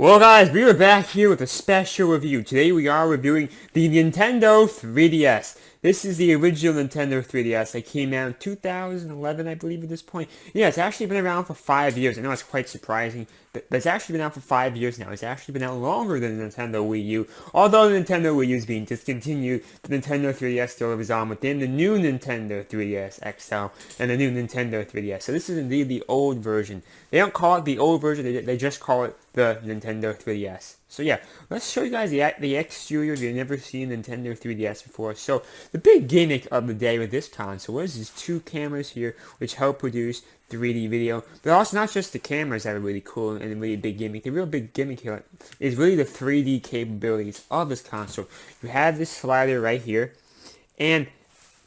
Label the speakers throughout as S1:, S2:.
S1: Well guys, we are back here with a special review. Today we are reviewing the Nintendo 3DS. This is the original Nintendo 3DS that came out in 2011, I believe, at this point. Yeah, it's actually been around for 5 years. I know it's quite surprising, but it's actually been out for 5 years now. It's actually been out longer than the Nintendo Wii U. Although the Nintendo Wii U is being discontinued, the Nintendo 3DS still lives on within the new Nintendo 3DS XL and the new Nintendo 3DS. So this is indeed the old version. They don't call it the old version, they just call it the Nintendo 3DS. So yeah, let's show you guys the exterior if you've never seen Nintendo 3DS before. So the big gimmick of the day with this console is these two cameras here which help produce 3D video. But also not just the cameras that are really cool and a really big gimmick. The real big gimmick here is really the 3D capabilities of this console. You have this slider right here, and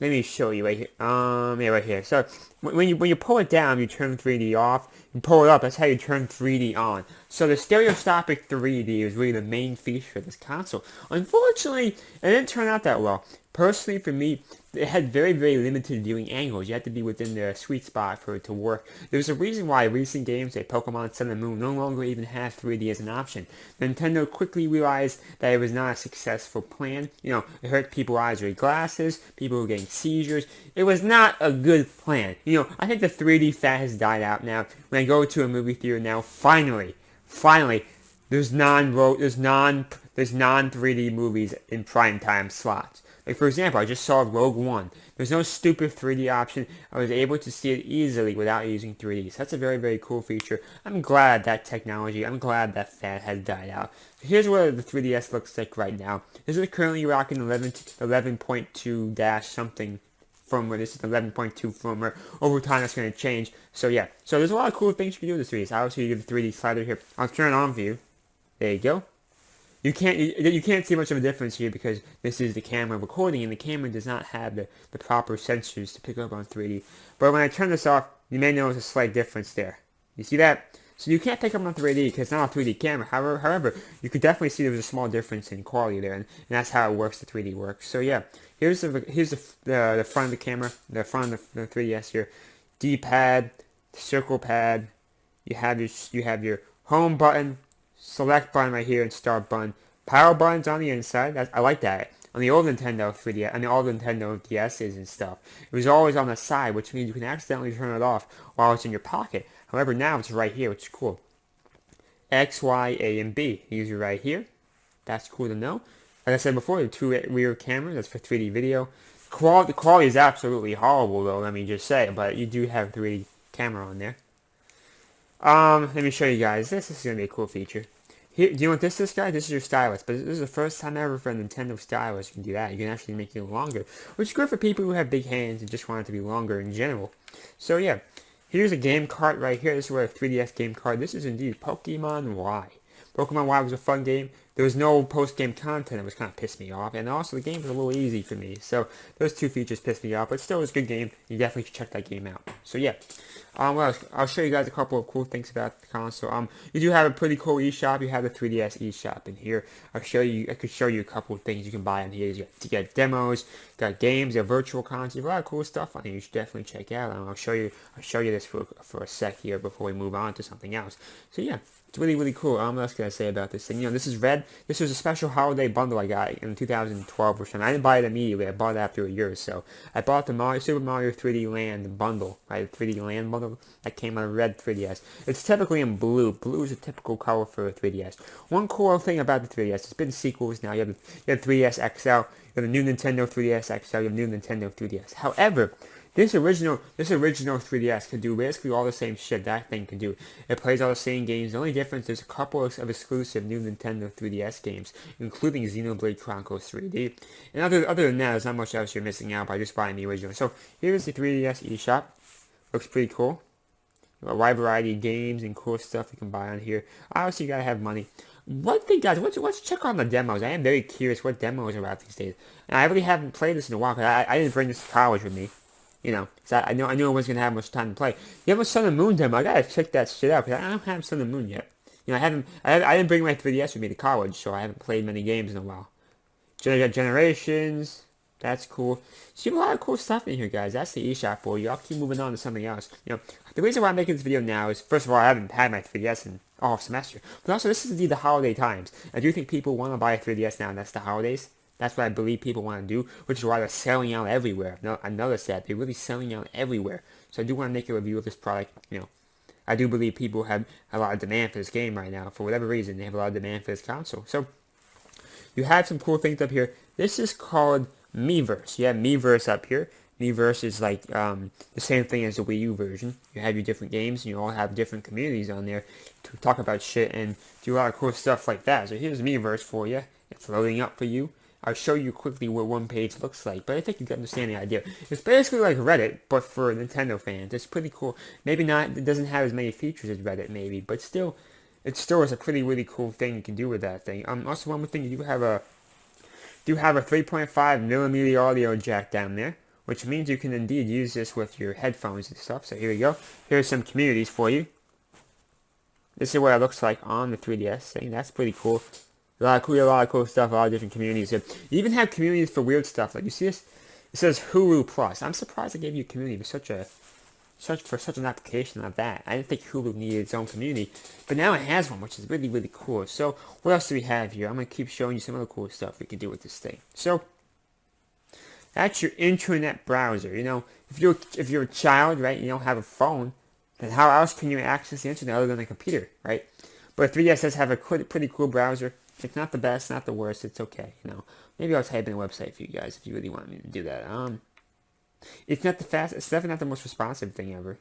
S1: let me show you right here. Yeah, right here. So when you pull it down, you turn 3D off. You pull it up, that's how you turn 3D on. So the stereoscopic 3D is really the main feature of this console. Unfortunately, it didn't turn out that well. Personally, for me, it had very, very limited viewing angles. You had to be within the sweet spot for it to work. There's a reason why recent games like Pokemon Sun and Moon no longer even have 3D as an option. Nintendo quickly realized that it was not a successful plan. You know, it hurt people's eyes with glasses, people were getting seizures. It was not a good plan. You know, I think the 3D fad has died out now. When I go to a movie theater now, finally, there's non-3D movies in prime time slots. Like, for example, I just saw Rogue One. There's no stupid 3D option. I was able to see it easily without using 3D. So that's a very, very cool feature. I'm glad that fad has died out. So here's what the 3DS looks like right now. This is currently rocking 11.2 dash something firmware. This is 11.2 firmware. Over time, that's going to change. So yeah. So there's a lot of cool things you can do with this 3DS. Obviously, you get the 3D slider here. I'll turn it on for you. There you go. You can't see much of a difference here because this is the camera recording, and the camera does not have the proper sensors to pick up on 3D. But when I turn this off, you may notice a slight difference there. You see that? So you can't pick up on 3D because it's not a 3D camera. However, you could definitely see there's a small difference in quality there, and that's how it works. The 3D works. So yeah, here's the front of the camera, the front of the 3DS here. D-pad, circle pad. You have your home button, select button right here, and start button. Power buttons on the inside. I like that. On the old Nintendo 3DS, and the old Nintendo DSs and stuff, it was always on the side, which means you can accidentally turn it off while it's in your pocket. However, now it's right here, which is cool. X, Y, A, and B. These are right here. That's cool to know. Like I said before, the two rear cameras. That's for 3D video. The quality is absolutely horrible, though. Let me just say, but you do have 3D camera on there. Let me show you guys. This is gonna be a cool feature. Here, do you know what this is, guys? This is your stylus, but this is the first time ever for a Nintendo stylus you can do that. You can actually make it longer, which is good for people who have big hands and just want it to be longer in general. So yeah, here's a game card right here. This is where a 3DS game card. This is indeed Pokemon Y. Pokemon Y was a fun game. There was no post-game content. It was kind of pissed me off, and also the game was a little easy for me. So those two features pissed me off, but still it was a good game. You definitely should check that game out. So yeah. Well, I'll show you guys a couple of cool things about the console. You do have a pretty cool eShop. You have the 3DS eShop in here. I could show you a couple of things you can buy on here. You get demos, got games, you have virtual consoles, a lot of cool stuff on here. You should definitely check out. I'll show you this for a sec here before we move on to something else. So yeah. It's really, really cool. What else can I say about this thing? You know, this is red. This was a special holiday bundle I got in 2012 or something. I didn't buy it immediately. I bought it after a year or so. I bought the Super Mario 3D Land bundle, right? The 3D Land bundle that came on a red 3DS. It's typically in blue. Blue is a typical color for a 3DS. One cool thing about the 3DS, there's been sequels now. You have 3DS XL, you have the new Nintendo 3DS XL, you have the new Nintendo 3DS. However, this original 3DS can do basically all the same shit that thing can do. It plays all the same games. The only difference is a couple of exclusive new Nintendo 3DS games, including Xenoblade Chronicles 3D. And other than that, there's not much else you're missing out by just buying the original. So here's the 3DS eShop. Looks pretty cool. A wide variety of games and cool stuff you can buy on here. Obviously, you gotta have money. One thing, guys, let's check on the demos. I am very curious what demos are out these days. And I really haven't played this in a while because I didn't bring this to college with me. You know, cause I knew I wasn't gonna have much time to play. You have a Sun and Moon demo. I gotta check that shit out because I don't have Sun and Moon yet. You know, I didn't bring my 3DS with me to college, so I haven't played many games in a while. Generations, That's cool. So you have a lot of cool stuff in here, guys. That's the eShop for you. I'll keep moving on to something else. The reason why I'm making this video now is, first of all, I haven't had my 3DS in all semester. But also, this is the holiday times. I do think people want to buy a 3DS now, and that's the holidays. That's what I believe people want to do, which is why they're selling out everywhere. No, I noticed that. They're really selling out everywhere. So I do want to make a review of this product. I do believe people have a lot of demand for this game right now. For whatever reason, they have a lot of demand for this console. So, you have some cool things up here. This is called Miiverse. You have Miiverse up here. Miiverse is like the same thing as the Wii U version. You have your different games, and you all have different communities on there to talk about shit and do a lot of cool stuff like that. So here's Miiverse for you. It's loading up for you. I'll show you quickly what one page looks like, but I think you can understand the idea. It's basically like Reddit, but for Nintendo fans. It's pretty cool. Maybe not, it doesn't have as many features as Reddit, maybe, but still, it still is a pretty, really cool thing you can do with that thing. Also, one more thing, you do have a 3.5 millimeter audio jack down there, which means you can indeed use this with your headphones and stuff. So here we go. Here's some communities for you. This is what it looks like on the 3DS thing. That's pretty cool. A lot of cool stuff, a lot of different communities here. You even have communities for weird stuff. Like, you see this? It says Hulu Plus. I'm surprised they gave you a community for such an application like that. I didn't think Hulu needed its own community, but now it has one, which is really, really cool. So, what else do we have here? I'm going to keep showing you some other cool stuff we can do with this thing. So, that's your internet browser. If you're a child, right, you don't have a phone, then how else can you access the internet other than a computer, right? But 3DS does have a pretty cool browser. It's not the best, not the worst. It's okay, Maybe I'll type in a website for you guys if you really want me to do that. It's not the fastest. It's definitely not the most responsive thing ever.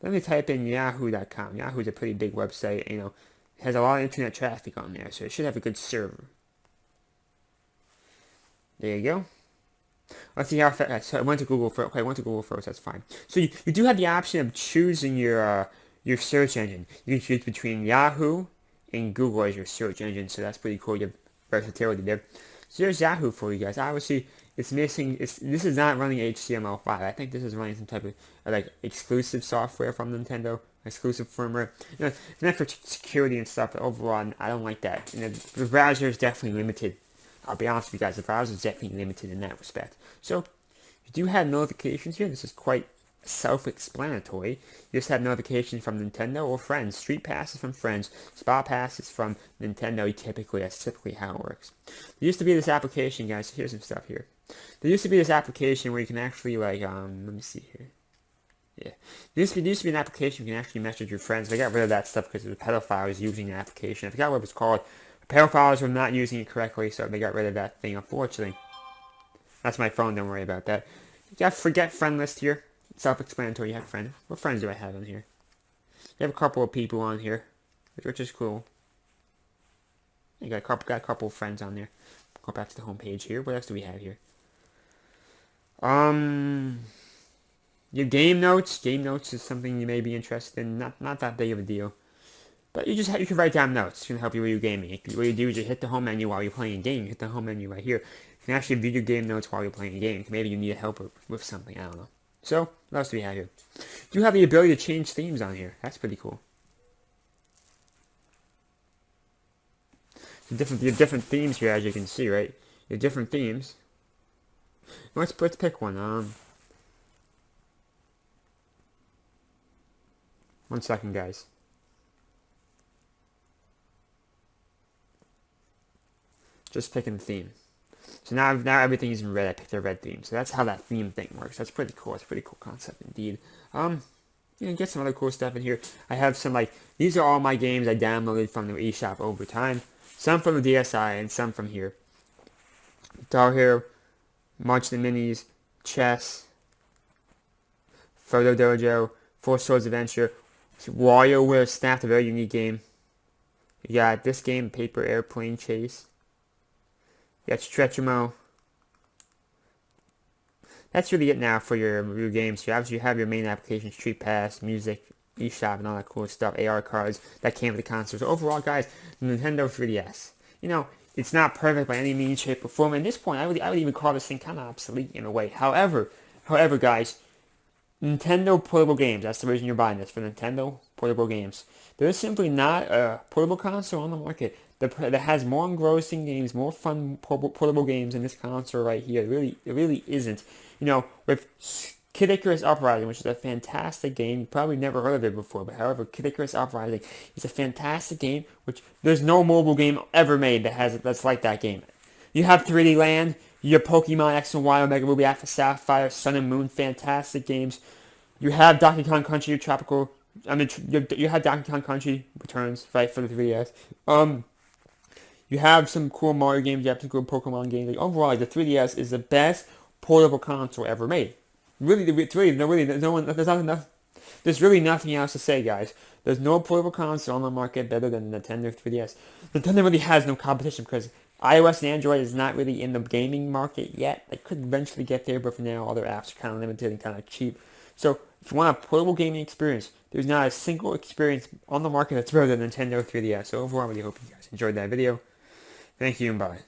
S1: Let me type in Yahoo.com. Yahoo's a pretty big website. It has a lot of internet traffic on there, so it should have a good server. There you go. Let's see how fast. So I went to Google first. Okay, I went to Google first. That's fine. So you do have the option of choosing your search engine. You can choose between Yahoo and Google as your search engine. So that's pretty cool. You have versatility there. So there's Yahoo for you guys. Obviously, it's missing. This is not running HTML5. I think this is running some type of like exclusive software from Nintendo, exclusive firmware. It's meant for security and stuff. But overall, I don't like that. The browser is definitely limited. I'll be honest with you guys, the browser is definitely limited in that respect. So, you do have notifications here. This is quite self-explanatory. You just have notifications from Nintendo or friends. Street passes from friends. Spot passes from Nintendo. That's typically how it works. There used to be this application, guys. Here's some stuff here. There used to be this application where you can actually, like, let me see here. Yeah. There used to be an application you can actually message your friends. They got rid of that stuff because the pedophiles using the application. I forgot what it was called. Pedophiles were not using it correctly, so they got rid of that thing, unfortunately. That's my phone, don't worry about that. You got forget friend list here. Self-explanatory, you have friends. What friends do I have on here? You have a couple of people on here, which is cool. You got a couple of friends on there. Go back to the home page here. What else do we have here? Your game notes. Game notes is something you may be interested in. Not that big of a deal. But you can write down notes. It's going to help you with your gaming. What you do is you hit the home menu while you're playing a game. You hit the home menu right here. You can actually view your game notes while you're playing a game. Maybe you need help with something. I don't know. So, what else do we have here? You have the ability to change themes on here. That's pretty cool. You have different themes here, as you can see, right? You have different themes. Let's pick one. 1 second, guys. Just picking the theme. So now everything is in red. I picked a red theme. So that's how that theme thing works. That's pretty cool. It's a pretty cool concept indeed. Get some other cool stuff in here. I have some, these are all my games I downloaded from the eShop over time. Some from the DSi and some from here. Guitar Hero, March the Minis, Chess, Photo Dojo, Four Swords Adventure, WarioWare Snap, a very unique game. You got this game, Paper Airplane Chase. You got Stretchimo. That's really it now for your games. You obviously have your main application, Street Pass, Music, eShop, and all that cool stuff. AR cards that came with the console. So overall, guys, the Nintendo 3DS. It's not perfect by any means, shape, or form. At this point, I would even call this thing kind of obsolete in a way. However, guys, Nintendo portable games. That's the reason you're buying this, for Nintendo portable games. There is simply not a portable console on the market that has more engrossing games, more fun portable games than this console right here. It really isn't. You know, with Kid Icarus Uprising, which is a fantastic game. You probably never heard of it before, but however, Kid Icarus Uprising is a fantastic game, which there's no mobile game ever made that's like that game. You have 3D Land, you have Pokemon X and Y, Omega Ruby, Alpha Sapphire, Sun and Moon, fantastic games. You have Donkey Kong Country Tropical. You have Donkey Kong Country Returns, right, for the 3DS. You have some cool Mario games. You have some cool Pokemon games. Like, overall, the 3DS is the best portable console ever made. Really, there's really nothing else to say, guys. There's no portable console on the market better than the Nintendo 3DS. Nintendo really has no competition because iOS and Android is not really in the gaming market yet. They could eventually get there, but for now, other apps are kind of limited and kind of cheap. So, if you want a portable gaming experience, there's not a single experience on the market that's better than Nintendo 3DS. So overall, I really hope you guys enjoyed that video. Thank you and bye.